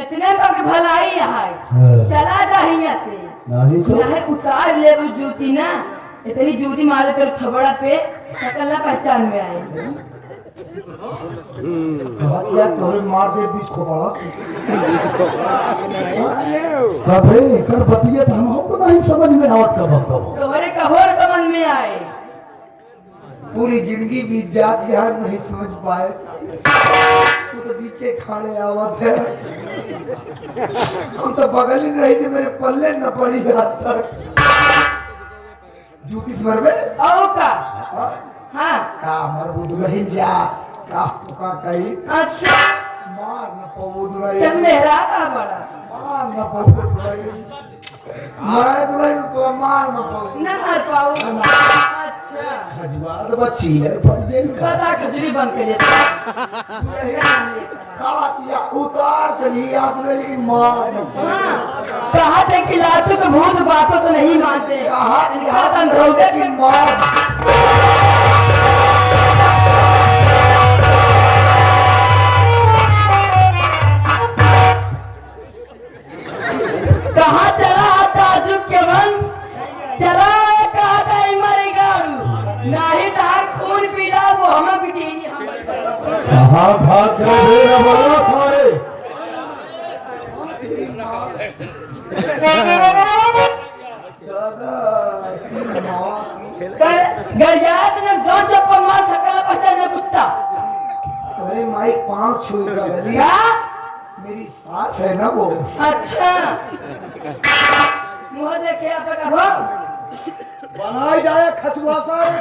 इतने तक भलाई है चला जा यहाँ से नहीं तो नहीं उतार ले वो जूती ना इतनी जूती मारे तो थबड़ा पे शकल ना पहचान में आए या तोरे मार दे बीच खोपड़ा कबे कर बतिए तो हम को नहीं समझ में आवत कब तोहरे कहोर समझ में आए पूरी जिंदगी बीत जाती है नहीं समझ पाए तू तो पीछे खाने आवत है हम तो बगल ही रही थी मेरे पल्ले न पड़ी हाथ तक जूती मरबे और का हाँ हाँ मर बुद नहीं जा का कही अच्छा मार न पवुद नहीं चल मेहरा का बड़ा मार न पवुद नहीं मार तो नहीं तो मार न पवुद न मार पाऊ अच्छा खजवाद बच्ची है पर दे पता खजली बंद कर दिया कातिया उतार तो नहीं याद में लेकिन मार न हाँ कहा थे कि लातू के भूत बातों से नहीं मानते कहा बात अंधरौदे की मार कहाँ चला ताजुक के वंश चला कहा था मरी गाड़ू नाही तार खून पीला वो हमें पिटेगी कहाँ भाग गए रे बड़ा सारे गरियात ने जो चप्पल मार सकला पहचान कुत्ता अरे माई पांव छुई गली क्या मेरी सास है ना वो अच्छा मुंह देखे आप का भाव बनाई जाए खचुआ सारे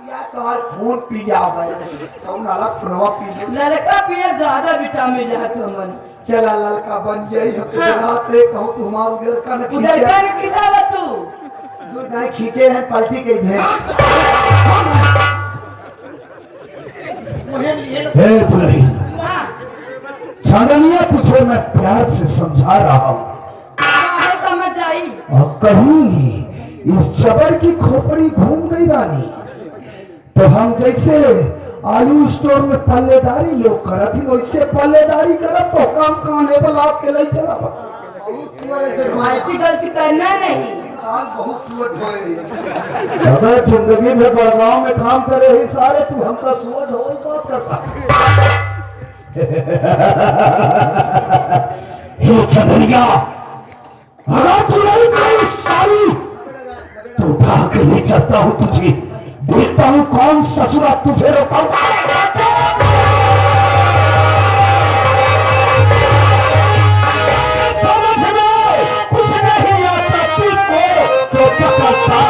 या तो आज खून पी जाओ तो नाला खुनवा पी लो लड़का पिए ज्यादा विटामिन जहाँ तो मन चला ललका बन जाई हम राते कहूं तुम्हारा उधर का न उधर का नहीं खिलावा तू दूध नहीं खींचे हैं पलटी के इधर हे दुल्ही हाँ छाननिया तुझे मैं प्यार से समझा रहा हूँ काहे समझ आई और कहीं इस जबर की खोपड़ी घूम गई रानी तो हम जैसे आलू स्टोर में पल्लेदारी लोग करत ही वैसे पल्लेदारी करब तो काम काने वाला के लिए चला बहुत सुअर ऐसे ऐसी गलती करना नहीं साल बहुत सुअर होए अगर जिंदगी में बड़गांव में काम करे ही सारे तू हमका सुअर हो ही बात करता हे चंद्रिया अगर तू नहीं कोई सारी तो उठा के ले चलता हूँ तुझे देखता हूँ कौन ससुरा तुझे रोका समझ में कुछ नहीं आता तुझको तो क्या करता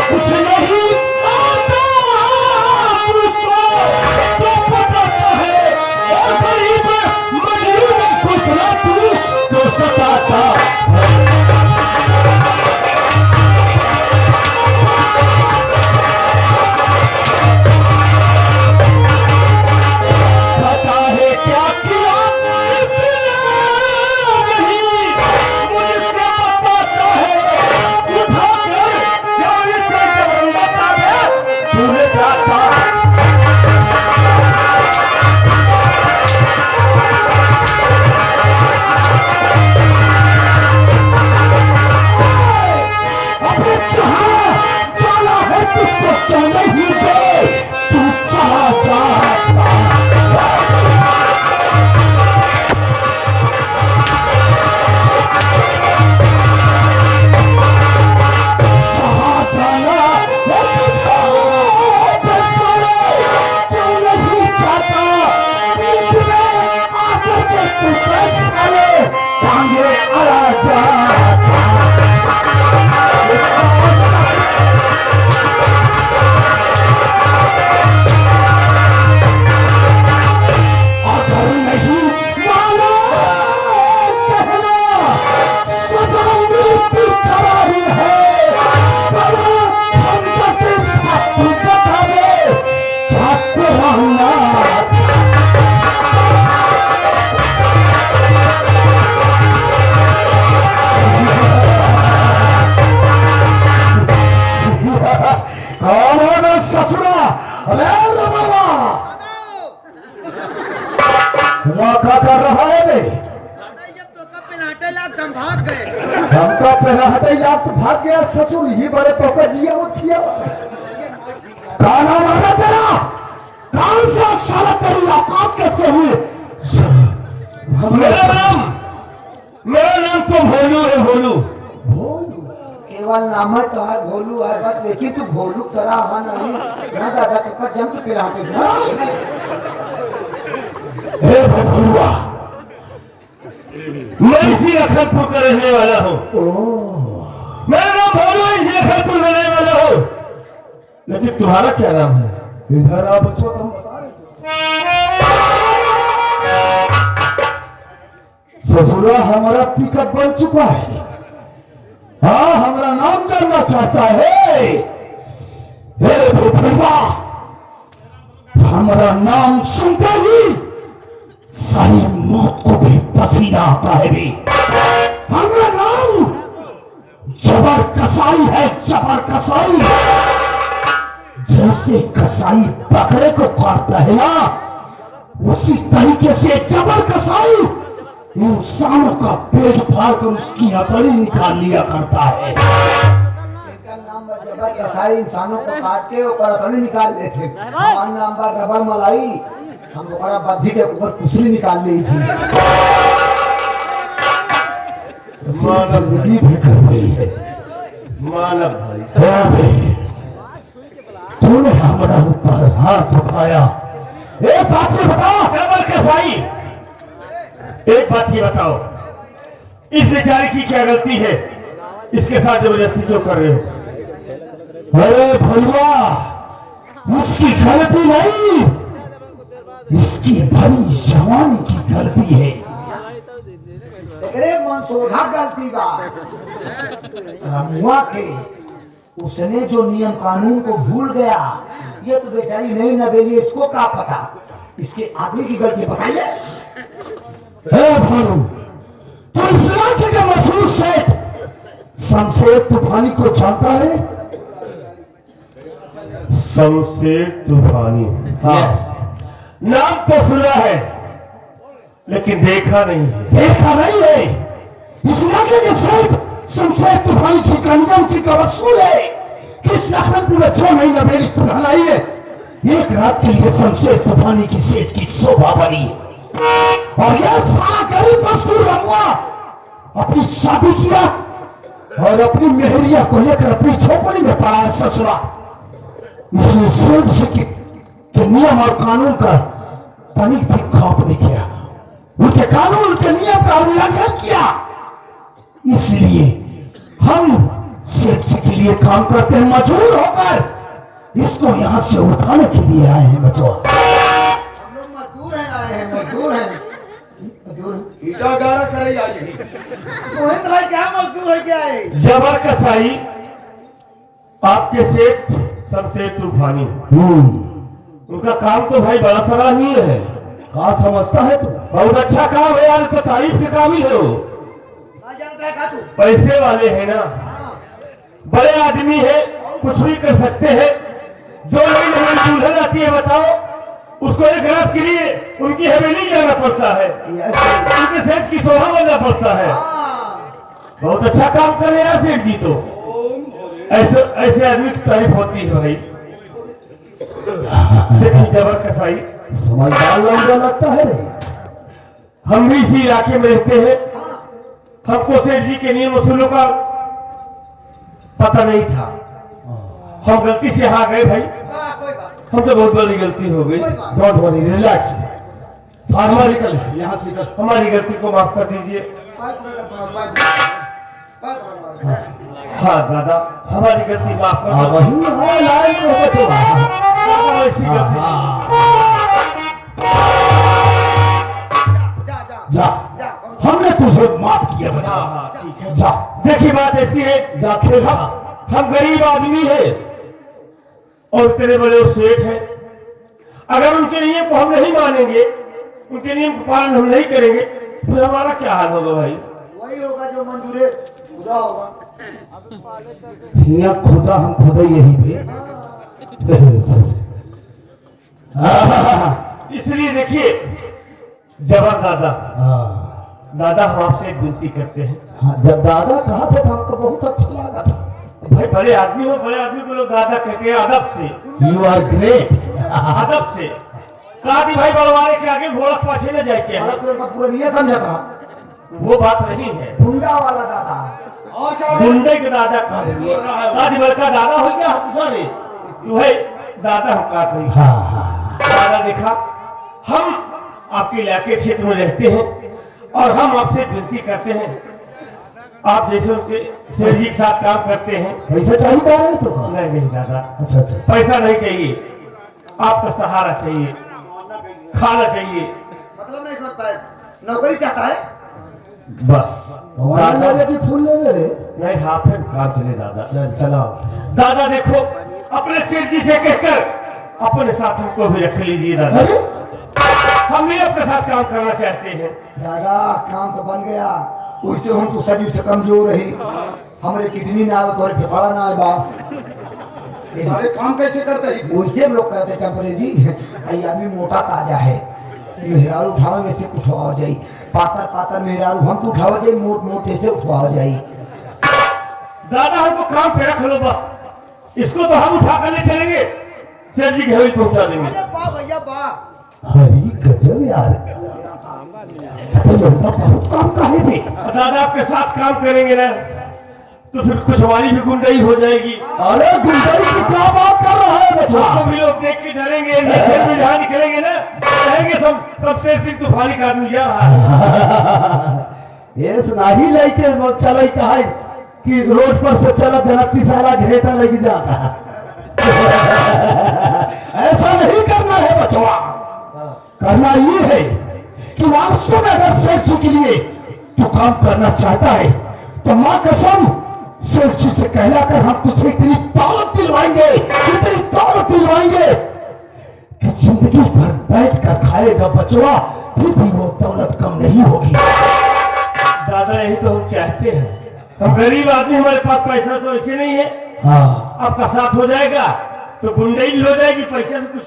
कुछ नहीं आता तुझको तो पकड़ता है और गरीब मजलूम खुदरा तू तो सताता पता है क्या किया इसने नहीं मुझसे बताता है उठा कर जान से बताता है तूने जाता अपने जहां जाना है तुझको क्या नहीं दे तू चला जाता जहां जाना है तुझको बसरे जो नहीं जाता बीच में आकर के तू बस आए टांगे अड़ा जाता अगर नहीं माना कहना सजा मृत्यु करारी है पर हम प्रतिष्ठा तू बता दे क्या तेरा नाम रहा है बे? जब तो कब पिलाटे लात हम भाग गए। हमका पहला हटे याद तो भाग गया ससुर ही बड़े तो का जिया वो थिया का नाम आना तेरा? कौन सा साला तेरी औकात कैसे हुई? मेरा नाम तो भोलू है, भोलू। भोलू केवल नाम है तो है भोलू है बस, लेकिन तू भोलू तरह है नहीं ना दादा के पास जम के पिलाटे हे भोलुआ, मैं इसी लखनपुर का रहने वाला हूँ। मेरा नाम भोलू है, इसी लखनपुर में रहने वाला हूँ। लेकिन तुम्हारा क्या नाम है? इधर आ बच्चों, हम बता रहे ससुरा हमारा पिकअप बन चुका है। हाँ, हमारा नाम जानना चाहता है। हे भोलुआ, हमारा नाम सुनते ही सारी मौत को भी पसीना आता है भी। हमारा नाम जबर कसाई है, जबर कसाई। जैसे कसाई बकरे को काटता है ना, उसी तरीके से जबर कसाई इंसानों का पेट फाड़ कर उसकी हथेली निकाल लिया करता है। इनका नाम बा जबर कसाई, इंसानों को काट के ऊपर हथौड़ी निकाल लेते। हमारा नाम बा रबड़ मलाई, हम ओकरा बद्धी के ऊपर कुसरी निकाल ली थी। जिंदगी भी कर रही है। मानव भाई, अरे, तूने हमारा ऊपर हाथ उठाया। एक बात ये बताओ, जबर कसाई, एक बात ये बताओ, इस बेचारे की क्या गलती है? इसके साथ जबरदस्ती क्यों कर रहे हो? अरे भैया, इसकी गलती नहीं, इसकी भरी जवानी की गलती है। एकरे मनसोधा गलती बा रमुआ के। उसने जो नियम कानून को भूल गया, ये तो बेचारी नई नवेली, इसको क्या पता इसके आदमी की गलती बताइए। हे भानु, तो इस इलाके के मशहूर शेख शमशेर तूफानी को जानता है? शमशेर तूफानी, हाँ। नाम तो सुना है लेकिन देखा नहीं है। देखा नहीं है? इस इलाके के शेख शमशेर तूफानी से कन्यावती का वसूल है कि इस लखनपुर में जो नई नवेली दुल्हन आई है, एक रात के लिए शमशेर तूफानी की सेठ की शोभा बनी है। और यह सारा गरीब मजदूर रमुआ अपनी शादी किया और अपनी मेहरिया को लेकर अपनी झोपड़ी में पड़ा है ससुरा। इसलिए सेठ से के नियम और कानून का तनिक भी खौफ नहीं किया, उनके कानून उनके नियम का उल्लंघन किया। इसलिए हम सेठ जी के लिए काम करते हैं, मजबूर होकर इसको यहाँ से उठाने के लिए आए हैं। बचवा, हम लोग मजदूर हैं, आए हैं मजदूर हैं, मजदूर ईटा गारा करे आए हैं। मोहित भाई क्या मजदूर है क्या है? जबर कसाई, आपके सेठ शमशेर तूफानी, उनका काम तो भाई बड़ा सराहनीय है। कहा समझता है तू? बहुत अच्छा काम है यार, तो तारीफ के काबिल है वो। ना जानता है खातू। पैसे वाले हैं ना, बड़े आदमी है, कुछ भी कर सकते हैं। जो नई नई दुल्हन आती है बताओ, उसको एक रात के लिए उनकी हवेली जाना पड़ता है, उनके सेठ की शोभा बनना पड़ता है। बहुत अच्छा काम कर रहे हैं यार सेठ जी। तो ऐसे ऐसे आदमी की तारीफ होती है भाई। देखिए जबर कसाई, समझदार लौंडा लगता है रे। हम भी इसी इलाके में रहते हैं, हमको सेठ जी के नियम उसूलों का पता नहीं था। हम गलती से यहाँ गए भाई, कोई बात हम तो बहुत बड़ी गलती हो गई। Don't worry, relax. फार्मा निकल यहाँ से निकल। हमारी गलती को माफ कर दीजिए। हाँ दादा, हमारी गलती माफ कर दो। वही है लाइन में बचवा। दादा, ऐसी गलती जा, हमने तुझे माफ किया बता। हाँ हाँ ठीक है। जा, देखिए बात ऐसी है, जा खेल। हम गरीब आदमी है और इतने बड़े सेठ हैं। अगर उनके नियम को हम नहीं मानेंगे, उनके नियम का पालन हम नहीं करेंगे, फिर हमारा क्या हाल होगा भाई? वही होगा जो मंजूर खुदा होगा। हिया खुदा हम खुदा यही भी। इसलिए देखिए, जबर दादा, हाँ दादा हम आपसे एक विनती करते हैं। हाँ, जब दादा कहा थे तो हमको बहुत अच्छा लगा था। भाई बड़े आदमी हो, बड़े आदमी को लोग दादा कहते हैं अदब से, यू आर ग्रेट। अदब से। दादी भाई बड़वारे के आगे घोड़ा पाछे न जाए अरे चाहिए, तो इनका पूरा ये समझा था वो बात नहीं है। गुंडा वाला दादा। और क्या गुंडे के दादा का दादी बड़का दादा हो गया सारे तू है दादा हम का नहीं। हाँ हाँ दादा देखा, हम आपके इलाके क्षेत्र में रहते हैं और हम आपसे विनती करते हैं, आप जैसे उनके सेठ जी के साथ काम करते हैं। पैसा चाहिए कह रहे तो नहीं नहीं दादा, अच्छा अच्छा पैसा नहीं चाहिए, आपका सहारा चाहिए, खाना चाहिए, मतलब नहीं समझ पाए, नौकरी चाहता है। बस मोबाइल दादा लेवे कि फूल लेवे रे? नहीं हाथ है काम चले दादा। चल चलाओ। दादा देखो, अपने सेठ जी से कहकर अपने साथ हमको भी रख लीजिए दादा, अरे हम भी आपके साथ काम करना चाहते हैं। दादा काम तो बन गया, उससे हम तो शरीर से कमजोर रही, हमारे किडनी ना आवे, तोरे फेफड़ा ना आए बा। सारे काम कैसे करते हैं? वैसे हम लोग करते टेम्परे जी। आई आदमी मोटा ताजा है, मेहरारू उठावे में से कुछ हो जाई, पातर पातर मेहरारू हम तो उठावे जाई, मोट मोटे से उठवा जाई। दादा हमको काम पे रख लो बस, इसको तो हम उठा कर ले चलेंगे, सेठ जी के हवेली पहुंचा देंगे। हरी गजब यार, तो लड़का बहुत काम का है बे। दादा आपके साथ काम करेंगे ना तो फिर कुछ हमारी भी गुंडाई हो जाएगी, अरे गुंडाई की क्या बात कर रहा है उसको बच्चा? भी लोग देख के डरेंगे, नशे में जहाँ निकलेंगे ना कहेंगे सब शेर सिंह तूफानी का आदमी जा रहा है। ये सुनाही लेके चल कहा कि रोड पर से चला जनती साला घेटा लग जाता है। ऐसा नहीं करना है बचवा, करना ये है कि वास्तव में अगर सेठ जी के लिए तू काम करना चाहता है तो माँ कसम सेठ जी से कहलाकर हम तुझे इतनी दौलत दिलवाएंगे, इतनी दौलत दिलवाएंगे कि जिंदगी भर बैठ कर खाएगा बचवा, फिर भी वो दौलत कम नहीं होगी। दादा यही तो हम चाहते हैं, हम गरीब आदमी, हमारे पास पैसा तो ऐसे नहीं है। हाँ आपका साथ हो जाएगा तो गुंडाई भी हो जाएगी, पैसे में कुछ।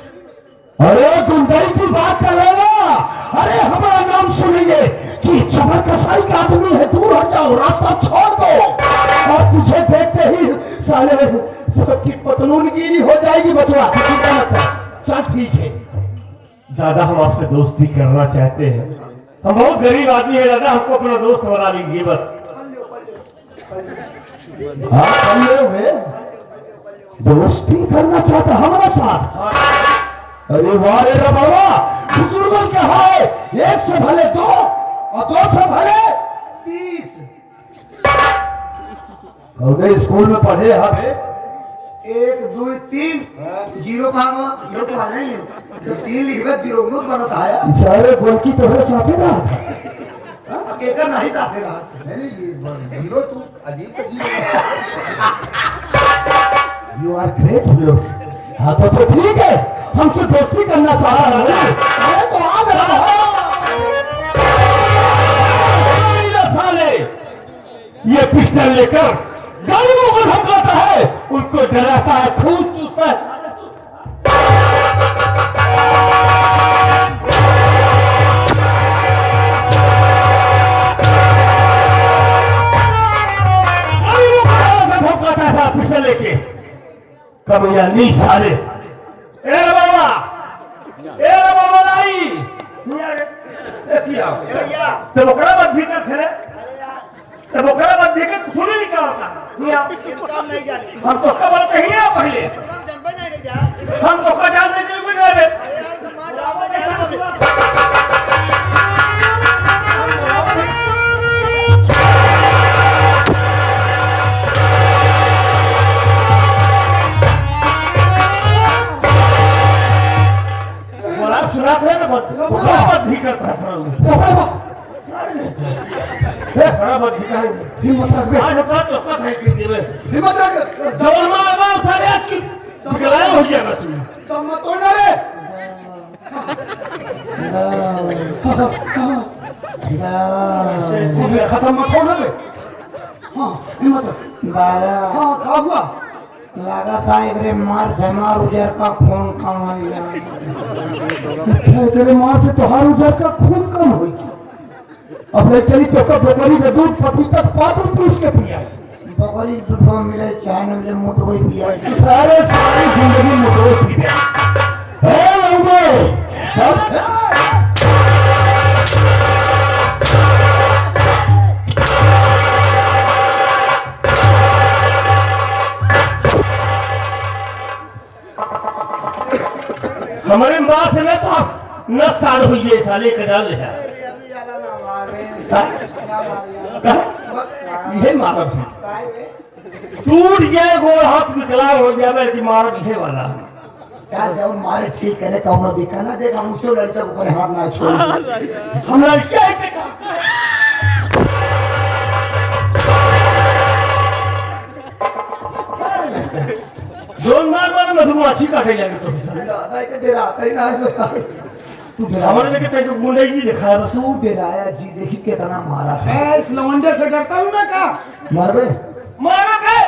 अरे गुंडाई की बात कर रहे ना? अरे हमारा नाम सुनेंगे कि जबर कसाई का आदमी है, दूर हो जाओ, रास्ता छोड़ दो। और तुझे देखते ही साले सबकी पतलून गीली हो जाएगी बचवा। चिंता मत कर, चल ठीक है। दादा हम आपसे दोस्ती करना चाहते हैं, हम बहुत गरीब आदमी है दादा, हमको अपना दोस्त बना लीजिए बस। हाँ करिए हुए दोस्ती करना चाहता हमारे साथ? अरे वाह रे बाबा, बुजुर्गों क्या है, एक से भले दो और दो से भले 30 और स्कूल में पढ़े हवे 1 2 3 जीरो भागो, ये तो नहीं है, जब 3 लिखबे जीरो मुझ बनता है। इशारे गोलकी तोहरे साथे रहा था। केकर नहीं जाते रहा, जीरो तू अजीब का zero. You are great bro. हाँ तो ठीक है, हमसे दोस्ती करना चाह रहा है। अरे तो आ जा साले, ये पिस्टल लेकर गाड़ियों को धमकाता है, उनको डराता है, खून चूसता है। धमकाता है पिस्टल लेके, कमिया नी साले। ए रे बाबा लाई किया तो बकरा बद्धी कर थे, तो बकरा बद्धी कर सुनी नहीं क्या होता हम तो खबर कहीं ना पहले, हम तो खजान में कोई नहीं है। सुना था ना बद्धी करता था, बड़ा बद्धी का हिम्मत रख बे, आज अपना तो कथा है कि देवे हिम्मत रख। जवन मार उठाने आज की गलाया हो गया बस। तुम मत तोड़ना रे। खत्म मत होना रे। हाँ हिम्मत रख। दादा हाँ क्या हुआ? लगाता एकरे मार से मार उजर का खून कमाइला। अच्छा तेरे मार से तोहार उधर का खून कम हुई। अब ले चली तो कब बकरी का दूध पपीता पात में पीस के पिया। बकरी दूध मिले चाहे न मिले मुंह तो वही पिया। सारी जिंदगी में तो पी गया है लंबे। हमारे माँ से ना तो 9 साल हुई है साले का डाल है ये मारब टूट जाए गोड़ हाथ विकलांग हो जाए कि मारब इहे वाला चल जाओ मारे ठीक करे कौनो दिक्कत ना देख हम उससे लड़के को हाथ ना छोड़। हम लड़कियां है कि जोन मार मधुमाछी काटे लगे तो दादा इसे डराता ही ना है। तू हमारे जगह तेरे को गुंडे जी दिखाया बस तू डराया जी देखी कितना मारा था। इस लवंडे से डरता हूँ मैं का। मरबे मारा बे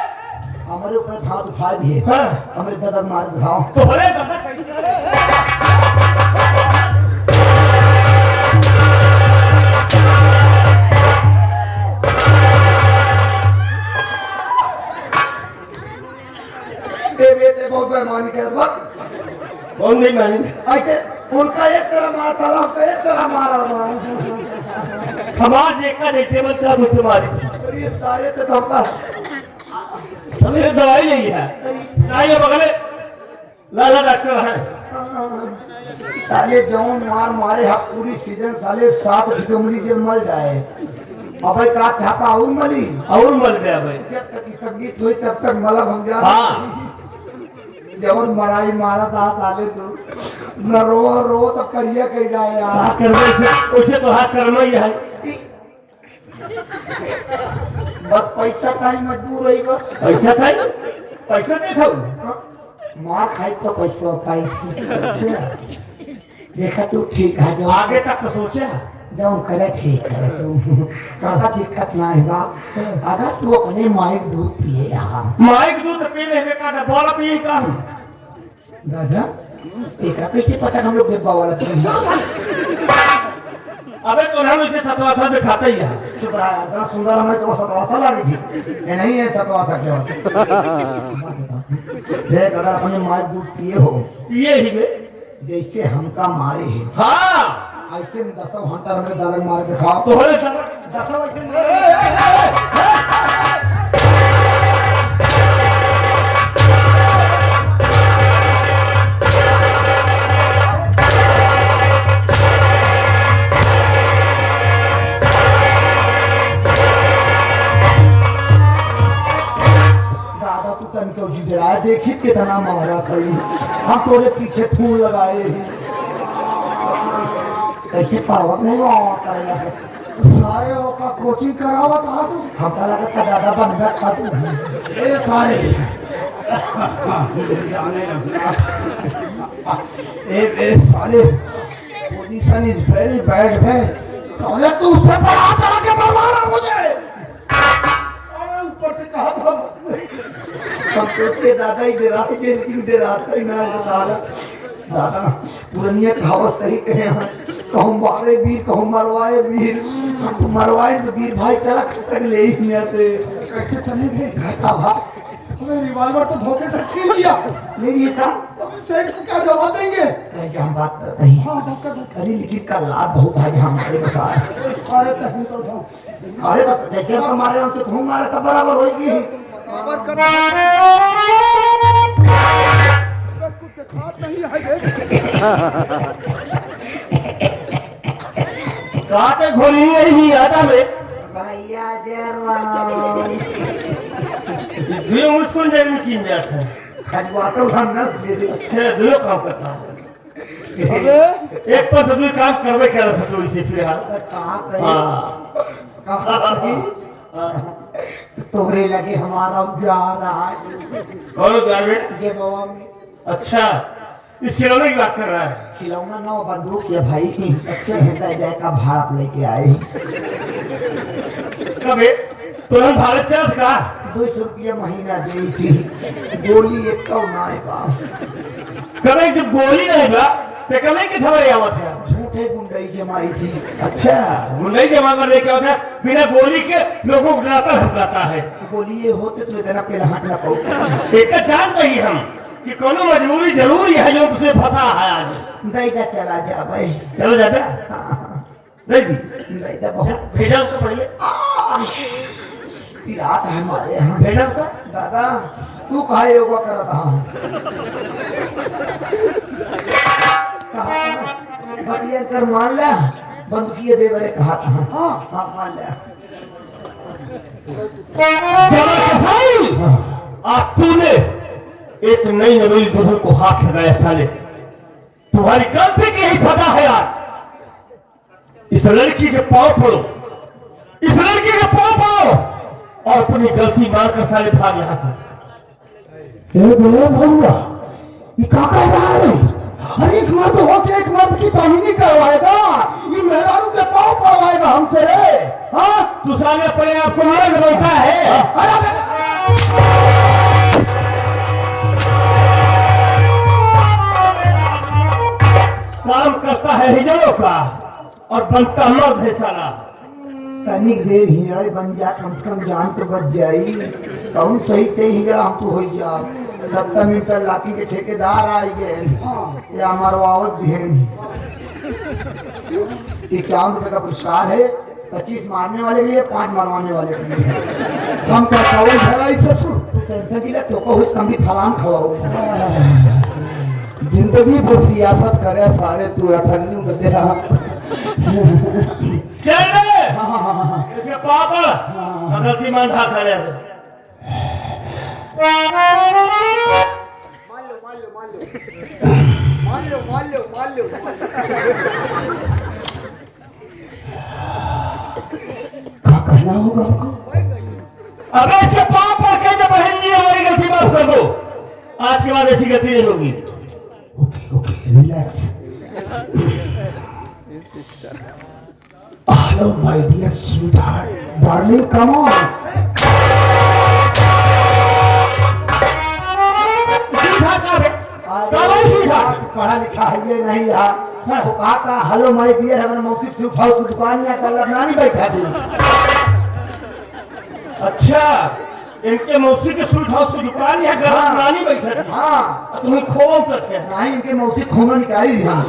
हमारे ऊपर हाथ उठा दिए। हाँ हमारे दादा मार दिखाओ तो हरे दादा कैसे बेटे बहुत बेईमानी कर वक्त कौन नहीं मानी ऐसे उनका एक तरह मारा था हमका एक तरह मारा था। समाज एक का जैसे बनता मुझसे मारी थी और ये सारे तो हमका सवेरे दवाई नहीं है ना ये बगले लाला डॉक्टर है साले जौन मार मारे हा पूरी सीजन साले 7 ठिकमली जेल मर जाए। अबे का चाहता और मली और मर गया भाई जब तक ये संगीत हुई तब तक मतलब हम जा हाँ जौन मराई मारा था ताले तो न रो तब करिया कह जाए यार। हाँ करवे से उसे तो हाँ करना ही है बस पैसा का ही मजबूर है बस। पैसा नहीं था मार खाई तो पैसा पाई देखा तू ठीक है जो आगे तक तो सोचा जो करे ठीक है तू का दिक्कत ना है बाप। अगर तू अपने माइक दूध पिए यहाँ माइक दूध पीने में का डब्बा पिए काम दादा एका कैसे पता हम लोग डिब्बा वाला पिए। अबे तो हम इसे सतवासा दिखाते ही है चुप रहा इतना सुंदर हमें तो सतवासा लगी थी ये नहीं है सतवासा क्या देख अगर अपने माइक दूध पिए हो ये ही बे जैसे हमका मारे हैं हाँ ऐसे 10 घंटा में दादा मारे दिखाओ तो हरे दादा 10 ऐसे दादा तू तन क्यों जी डराया देखी कितना मारा कई हम तोरे पीछे थून लगाए कैसे पावक नहीं हुआ करेगा सारे का कोचिंग करावा था तू। हमका लगा था दादा बन गया था तू ए सारे ए साले पोजीशन इज वेरी बैड है साले तू उससे पर हाथ लगा के मारा मुझे और ऊपर से कहा था हम सोचे दादा ही डरा थे लेकिन डराता ही ना है दादा। दादा पुरानी कहावत सही कहे हैं कहूँ मारे वीर कहूँ मरवाए वीर हम तो मरवाए तो वीर भाई चला खसक ले ही नहीं आते कैसे चले गए घाटा भाग हमें रिवॉल्वर तो धोखे से छीन लिया ले लिए था तो फिर सेठ को क्या जवाब देंगे। अरे जो हम बात करते हैं हाँ धोखा धोखा अरे लेकिन का लाभ बहुत है हमारे बसार। सारे तक तो था अरे तो जैसे हम मारे हमसे खून मारे तब बराबर होगी काटे घोली नहीं आता में भैया जरा ये मुझको जेल में किन जाता है खजवा तो हम न दे दे अच्छे दो काम करता है एक पर तो काम करवे क्या रहा था इसे फिलहाल कहाँ कहीं हाँ कहाँ कहीं तोरे लगे हमारा प्यार रहा है और गार्मेंट ये बाबा में अच्छा इस खिलौने की बात कर रहा है खिलौना ना बंदूक है भाई अच्छे हृदय जय का भाड़ा लेके आए कब तुरंत भारत से कहा 200 रुपया महीना दे थी गोली एक कौ ना बा कभी जब गोली नहीं बा तो कभी के थवरे आवत है झूठे गुंडई जमाई थी अच्छा गुंडई जमा कर लेके होता है बिना गोली के लोगों को डराता धमकाता है गोली ये होते तो इतना पहले हाथ ना पाओ एक जानते ही हम कि कोनो मजबूरी जरूर है जो तुझे पता है आज दैदा चला जा भाई चलो जाता हाँ, नहीं दैदा बहुत भेजा उसको पहले पिरात है हमारे यहाँ भेजा उसका दादा तू कहा योगा करता बतिया कर मान लिया बंदूकिया दे बरे कहा था हाँ हाँ मान लिया जमा कसाई आज तूने एक नई नवेली दुल्हन को हाथ लगाया साले तुम्हारी गलती की ही सजा है आज इस लड़की के पांव पड़ो इस लड़की के पांव पड़ो और अपनी गलती मानकर साले भाग यहां से ए बोले भैया ये का कह रहा है अरे एक मर्द हो के एक मर्द की तमीनी करवाएगा ये मेहरारू के पाँव पड़वाएगा हमसे रे हाँ तू साले अपने आप को मर्द बैठा है काम करता है हिजड़ों का और बनता मर्द है साला तनिक देर हिजड़ा बन जा कम से कम जान तो बच जाई कहूँ सही से हिजड़ा हम तो हो जा 70 मीटर लाठी के ठेकेदार आई गए या मरवावत देन 51 रुपए का पुरस्कार है 25 मारने वाले के लिए 5 मरवाने वाले के लिए हम क्या चावल भराई ससुर तू टेंशन दिला तो को उस कम भी फलाम खवाओ जिंदगी भर सियासत करे सारे तू अठन्नी में तेरा चल रे इसके पापा गलती मान था साले से क्या करना होगा हमको अबे इसके पाप पर कह जब बहन जी हमारी गलती माफ कर दो आज के बाद ऐसी गलती नहीं होगी okay okay relax hello my dear sweetheart darling come on पढ़ा लिखा है ये नहीं यार वो कहा था हेलो माय डियर अगर मौसी से उठाओ तो दुकान या कल नानी बैठा दी अच्छा इनके मौसी के स्वीट हाउस की दुकान या घर हाँ। नानी बैठा थी हाँ तुम्हें खोम तक है नहीं इनके मौसी खोना निकाली थी हम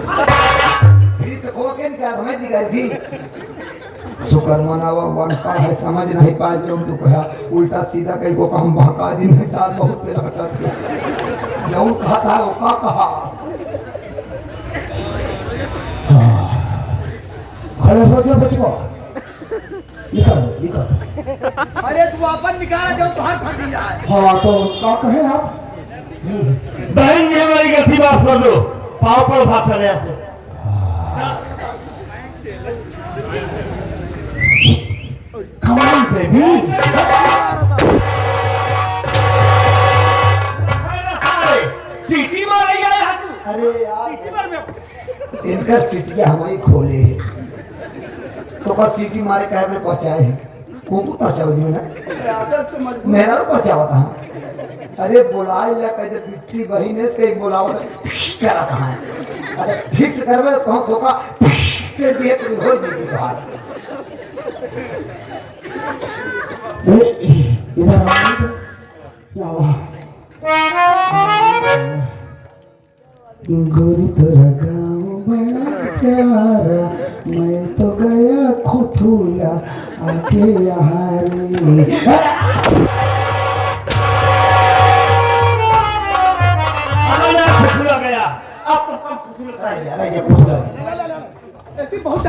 फिर से खो के निकाल हमें निकाली थी शुक्र मनावा बनता है समझ नहीं पाए जो तू कहा उल्टा सीधा कहीं को हम भड़का दिन है साथ बहुत पे लगता जो कहा था वो का कहा खड़े हो जा बचवा निकालो निकालो अरे तू अपन निकाला जो बाहर फंसी जाए हाँ तो क्या कहे आप बहन जी हमारी गलती माफ कर दो पाँव पर भाषण है ऐसे Come on, baby. सीटी मार रही है अरे यार इनका सीटियां हमारी खोले तो का सीटी मारे कहे में पहुंचाए को पहुंचाओ ना मेरा पहुंचावा था अरे बुलाए ला कहे बिट्टी बहिने से बुलावा क्या रखा है अरे फिक्स करवे कहो तो का के दिए तो हो दी बाहर इधर क्या हुआ गोरी तेरा गाँव बड़ा प्यारा मैं तो गया खुथुला आके यहाँ खुला गया अब तो कम खुथुला ऐसी बहुत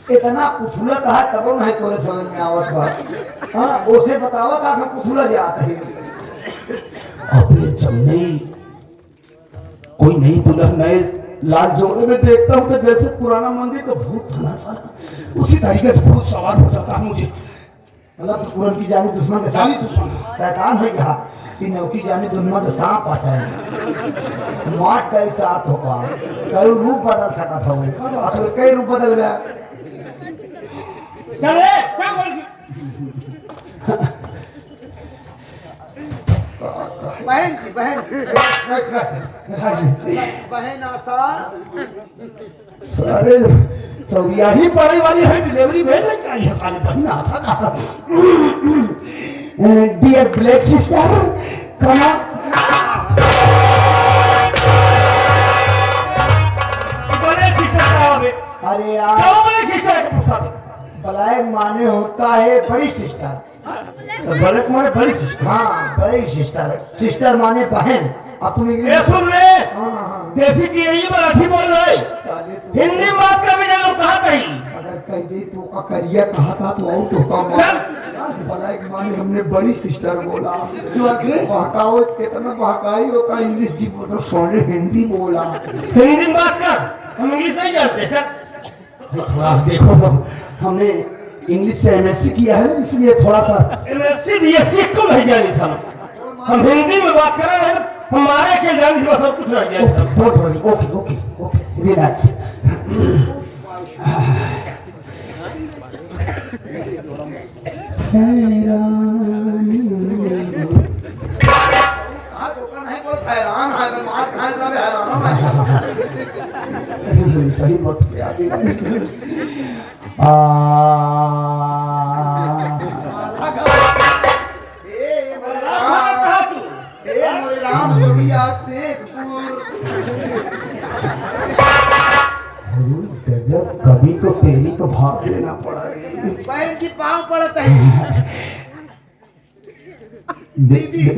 इतना पुथुला कहा तब नहीं तोरे समझ में आवत बा हाँ उसे बतावा था मैं पुथुला जाता है अबे जब नई कोई नई दुल्हन नए लाल जोड़े में देखता हूँ तो जैसे पुराना मंदिर का भूत था ना साला उसी तरीके से भूत सवार हो जाता है मुझे मतलब तो पूरन की जानी दुश्मन के साथ दुश्मन शैतान है क्या ती नौकी जाने दुनिया में सांप आता है माट कई साथ होगा कई रूप बदल सका था वो तो कई रूप बदल गया चले क्या बोल बहन जी बहन आशा सारे सौरिया ही पढ़ाई वाली है डिलीवरी भेज लेंगे ये साले बहन आशा का डियर ब्लैक सिस्टर कमा बड़े शिक्षा करावे अरे यार क्या बड़े शिक्षा का पुस्तक ब्लैक माने होता है बड़ी सिस्टर बड़े माने बड़ी शिक्षा हाँ बड़ी सिस्टर सिस्टर माने बहन अब तुम ये इंग्लिश सुन ले हाँ देसी की यही मराठी बोल रहे साले तू हिंदी में बात कर भी लोग कहा कहीं अगर कह दे तो का करिया कहा था तो और तो कम चल ब्लैक माने हमने बड़ी सिस्टर बोला बहकावत कितना बहकाई हो का इंग्लिश जी बोलो सोने हिंदी बोला हिंदी में बात कर हम इंग्लिश नहीं जानते सर थोड़ा देखो हमने इंग्लिश से एमएससी किया है इसलिए थोड़ा सा एमएससी बीएससी को नहीं जानी था हम हिंदी में बात कर रहे हैं हमारे के जानी थी बस और कुछ नहीं जानी था don't worry okay okay okay relax हैरान है मार खाए ना हैरान सही बात पे आगे राम जोगी आग से गजब कभी तो तेरी को भाग लेना पड़ा बहन की पाँव पड़ता है दीदी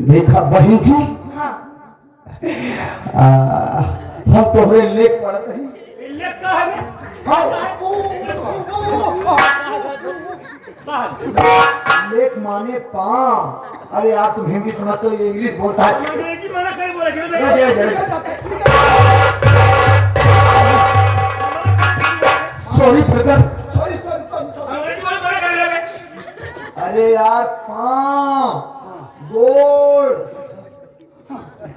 देखा बहन जी हम तोहरे लेख पढ़ते हैं लेख का है लेख माने पाँव अरे यार तुम हिंदी समझते हो ये इंग्लिश बोलता है अंग्रेजी मना कर बोले सॉरी ब्रदर अंग्रेजी बोले मना कर लगे अरे यार पाँव गोल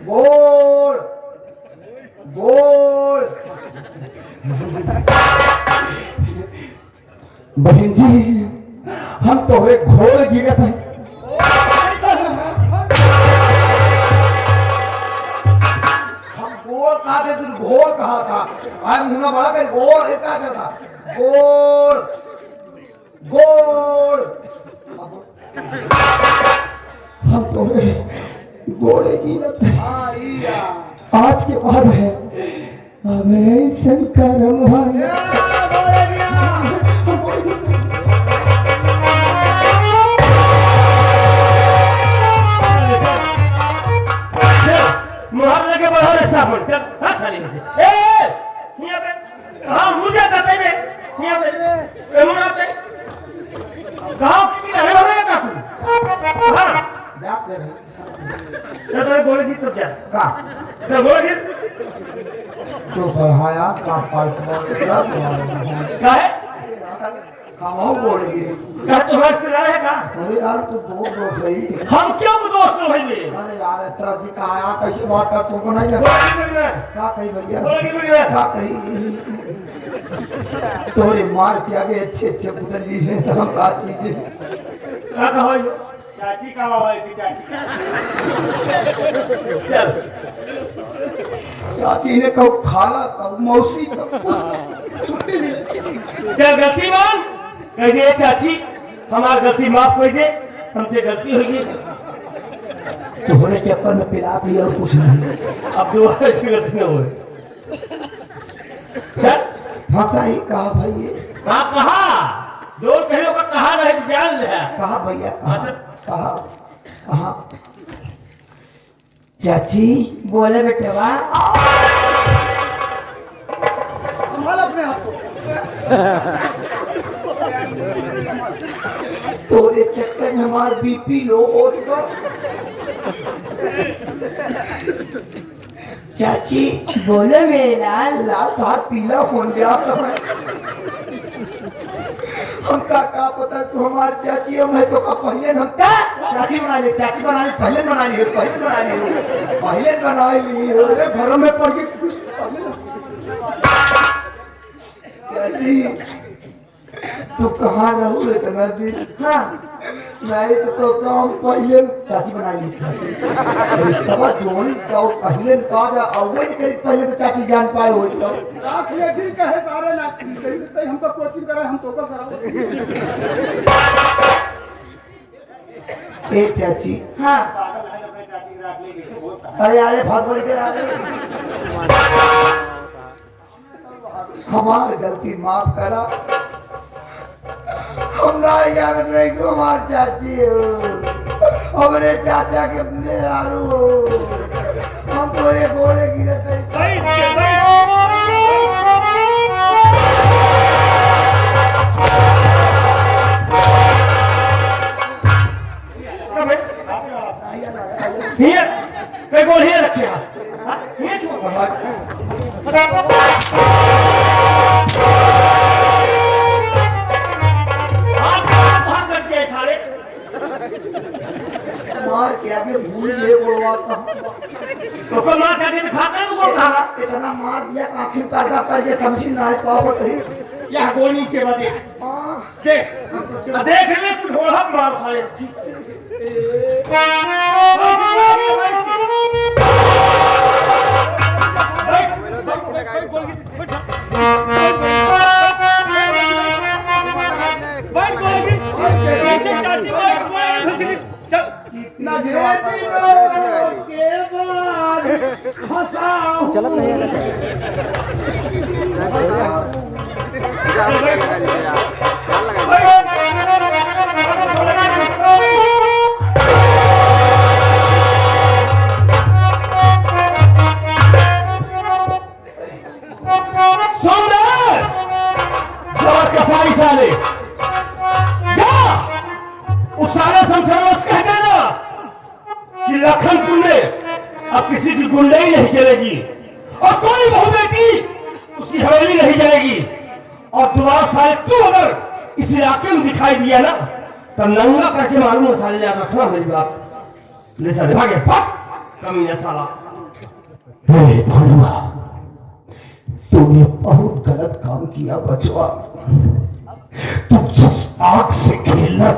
गोल गोल बहन जी हम तोहरे घोड़ गिरत हैं हम गोल कहा थे तुम घोल कहा था आई मुन्ना बड़ा कर गोल एक क्या करता गोल गोल हम तोहरे घोड़े गिरत हैं हाँ इया आज के बाद है हमें शंकर मोहन मुहर लगे बढ़ा रे साहब चल हाथ खाली से ए यहां पे हां मुझे बताते बे यहां पे ए मुना पे कहां की रहे वाला का तू हां जा कर तेरे गोली की तो जा का तेरे गोली जो बढ़ाया का पाइप का है कहाँ बोल गिरी का तुम्हारे से रहा है का अरे यार तू दो सही हम क्यों को दोस्त हो भाई में अरे यार इतना जी का आया कैसे बात कर तुमको नहीं लगा गोली मिल रहा है क्या कही भैया गोली मिल रहा है क्या कही तोरे मार के आगे अच्छे अच्छे बुदली है तो हम का चीजें का कहो चाची का है कि चाची चल चाची ने कब खाला कब मौसी कब कुछ छुट्टी मिली चल गलती मान कह दे चाची हमारी गलती माफ कर दे हमसे गलती होगी तोहरे चक्कर में पिला थी और कुछ नहीं अब दोबारा ऐसी गलती न हो चल फंसा ही कहा भाई हाँ कहा जो कहे होगा कहा रहे तो जान ले कहा भैया अच्छा। कहा कहा चाची बोले बेटे वाह अपने आप तोरे चक्कर में हमारा बीपी लो हो गया चाची बोले मेरे लाल लाल साहब पीला हो गया तो हमका का पता तू हमारी चाची हो मैं तो का पहले हम का चाची बना ली, चाची बना ली, पहले बना ली, पहले बना ली, पहले बना ली। अरे भरम में पड़ गई चाची, तू कहाँ रहू इतना दिन? हाँ नहीं तो काम पहले चाची बना ली चाची। तब जोड़ी सौ पहले कहा जा अव्वल के पहले तो चाची जान पाए हो तो लाख लेकिन कहे सारे लाख कैसे हमको कोचिंग कराए हम तो का कराओ। ए चाची, हाँ अरे अरे बहुत बोल के अरे हमार गलती माफ करा। हम ना याद नहीं तो हमार चाची हो, हमारे चाचा के अपने आरू हो, हम तोरे घोड़े गिरते कई गोल ही रखे हैं ये छोड़ मार के आगे भूल गए बोलवाता तो को मार के दिखाता है वो कहां इतना मार दिया कि आखिर पैदा करके समझी ना पाओ तो यह गोल नीचे बदे देख देख ले ढोला मार खाए चलत नहीं है साले जा उस सारे संसार कह देना कि लखनपुर में अब किसी की गुंडाई नहीं चलेगी और कोई बहू बेटी उसकी हवेली नहीं जाएगी। और दोबारा साले तू अगर इस इलाके में दिखाई दिया ना तो नंगा करके मालूम साले याद रखना मेरी बात। ले साले भागे भाग कमीना साला। हे भानुआ, तूने बहुत गलत काम किया बचवा। तू जिस आग से खेलना